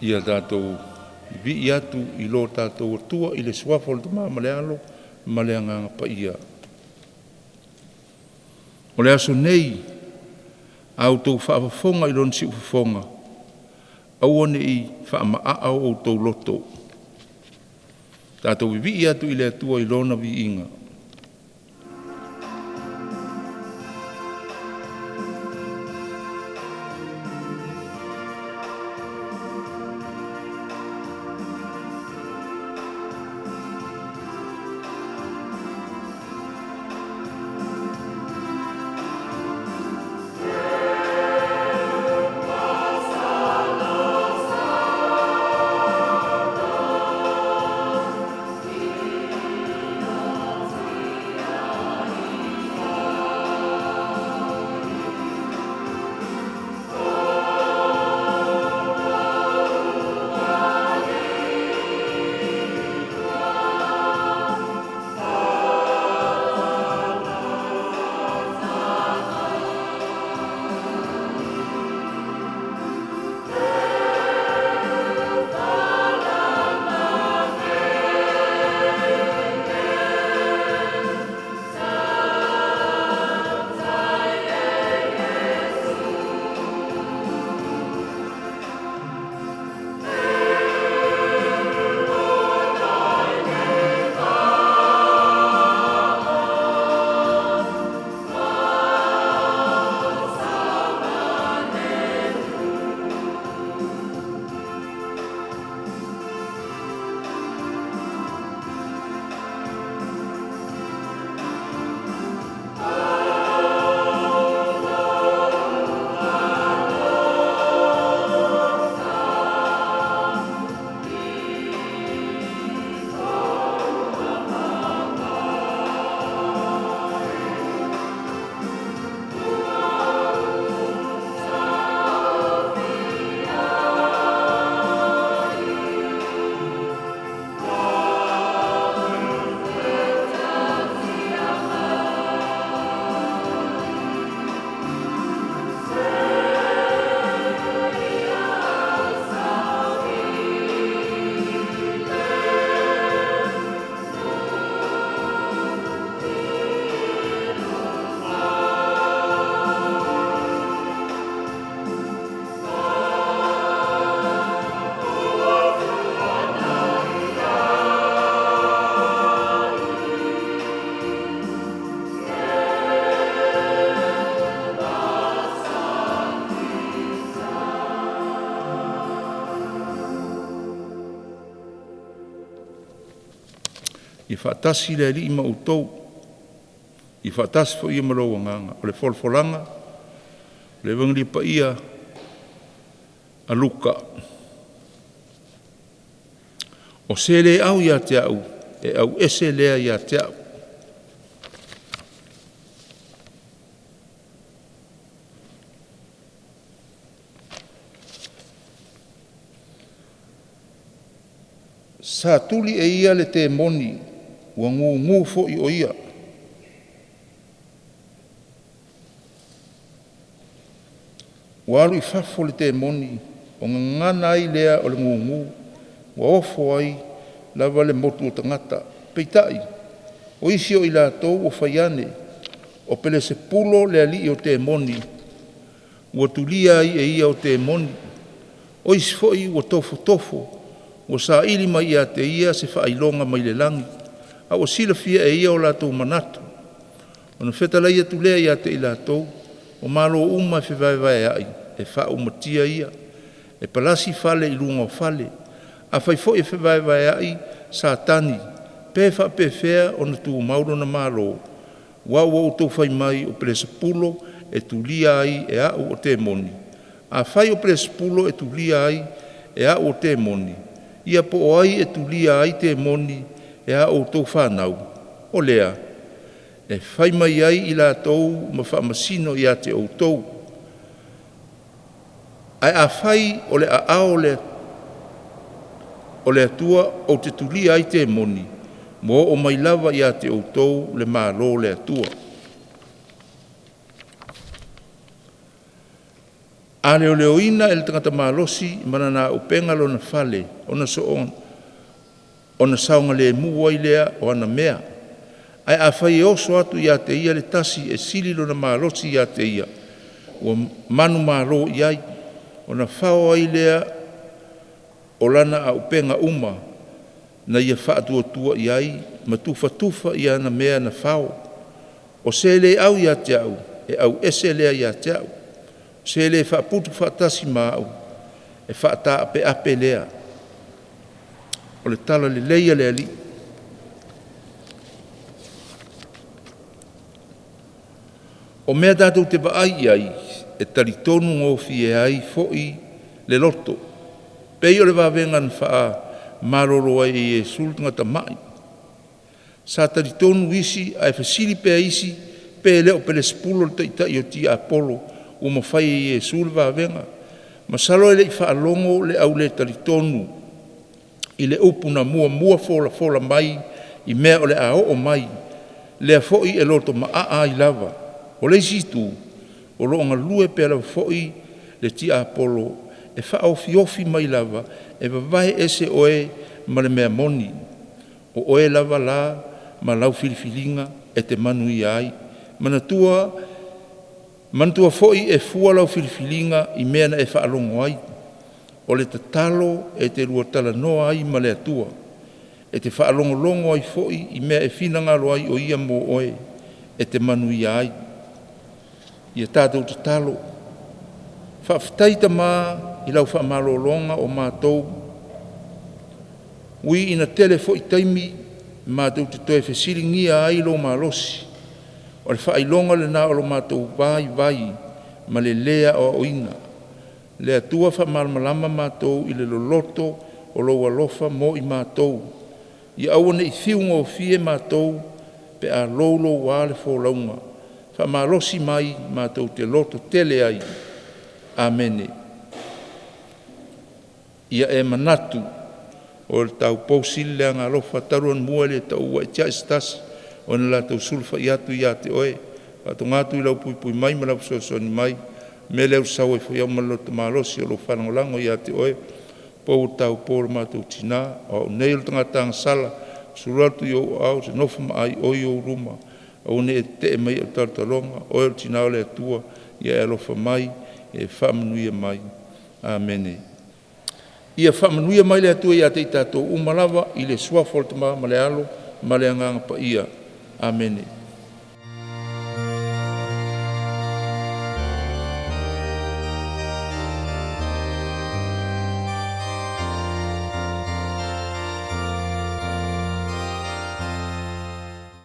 ia tātou vi atu I lo tātou tua I le suafa o le tama malealo ma le anganga pa ia. O le aso nei, au tau whaafafonga I lon si ufafonga, au ane I whaamaa o tau loto. Tātou vi atu I le atua I lona vi inga. I whaatasi le li ima utou, I whaatasi fo ia marau nganga, o le folfolanga, le wangli pa ia a luka. O se le au ia te au, e au ese lea ia te au. Sa tuli e ia le te moni, ua ngu fo I o ia. Ua alu I fafo le te moni, o ngana ai lea o le ngu, ua ofo ai lava le motu o tangata, peitai, o isi o ila tau o whaiane, o pele se pulo le ali o te moni, ua tulia ai e ia o te moni, o isi fo I ua tofo, o sa ili mai ia te ia se whailonga mai le langi, a o sila fia e ia o la tau manatu. O na whetala ia tulea ia te ila tau, o malo uma e whiwaiwai ai, e wha umatia ia, e palasi fale I lunga o fale, a whaifo e whiwaiwai ai sa tani, pefa pefea o na tu mauro na malo, wawa o tau whai mai o presa pulo e tulia ai e au o te moni. A whai o presa pulo e tulia ai e au o te moni. Ia po o ai e tulia ai te moni e a o tau whanau. O lea, e whai mai ai I la tau ma whamasino I a te o tau. Ai a whai o le a ao o le atua o te tulia ai te moni, mo o mai lava I a te o tau le malo le atua. A leo leoina e le tangata malosi mana na upenga lo na fale, ona so ona saunga le mua i lea o ana mea. Ai a whai oso atu ia te ia le tasi e sili lo na malosi ia te ia. Ua manu malo iai, ona whao ai lea o lana a upenga uma, na ia whaatua tua iai, ma tufa ia na mea na whao. O se le au ia te au, e au ese lea ia te au. Se le whaaputu whaatasi mau, e whaata ape lea. O le tala le leia lea li. O mea tātou te waai ai, e taritonu ngofi e ai foi le loto. Pei o le wawenga na whaa maroro ai e sultunga ta mai. Sa taritonu isi, ai whasiri pe isi, pe leo pe le spulo te ita i o ti Apollo, o mawhai e sul wawenga. Masalo e le i whaalongo le au le taritonu, i le upuna mua fola mai, i mea o le ao o mai, le foi e loto maa i lava. O le situ, o loonga lue pe la foi le ti Apollo, e wha ofi mai lava, e wawahe ese oe ma le mea moni. O oe lava la, ma lau filifilinga, e te manu i ai. Mantua foi e fua lau filifilinga, i mea na e wha alongo ai. O le tatalo, e te rua tala noa ai ma le atua. E te wha alongo ai foi, i mea e finanga lo ai o ia mo oe, e te manu i ai. Ia tātou te talo. Whaaftaita mā i lau whaamalolonga o mātou. Ui ina tele fo i taimi mātou te toe whesiringia ai lo malosi. O le whailonga le nā o lo mātou vai, ma le lea o oina. Lea tua whaamalmalama mātou i le loloto o lo alofa mo i mātou. Ia awane i whiunga o fie mātou pe a lolo wale fo launga. Whamalosi mai mātou te loto tele ai. Amene. Ia e manatu o le tau pausil le anga lofa taruan mua le tau wa tia istas o na la tau sulfa i atu i ate oe. Pato ngatu i lau pui mai ma lau sosoni mai. Me leu sau e fwaiau ma loto malosi o lo whanangolango i ate oe. Pou tau pōra mātou tina o neil tangatanga sala suratu i o au se nofa mai oi o ruma. O ne te mai o tartalonga, o el tina o le atua, ia e alofa mai, e whamanuia mai. Amene. Ia whamanuia mai le atua ia te tatou umalawa, i le suafol te maa ma le alo, ma le anganga pa ia. Amene.